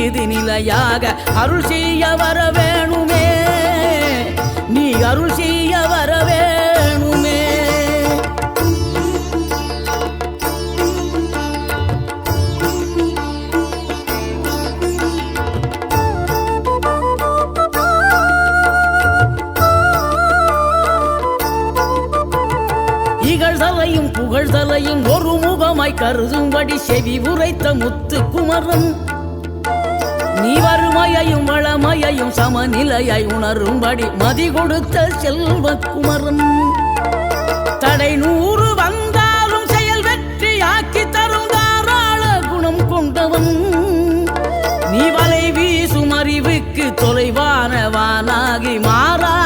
மீது நிலையாக அருள் செய்ய வர வேணுமே, நீ அருள் செய்ய வர வேணுமே. இகழ்தலையும் புகழ்தலையும் ஒரு முகமாய் கருதும்படி செவி உரைத்த முத்து குமரன், நீ வறுமையையும் வளமையையும் சமநிலையை உணரும்படி மதி கொடுத்த செல்வ குமரன். தடை 100 வந்தாலும் செயல் வெற்றியாக்கி தரும் தாராள குணம் கொண்டவன், நீ வலை வீசும் அறிவுக்கு தொலைவானவானாகி மாறா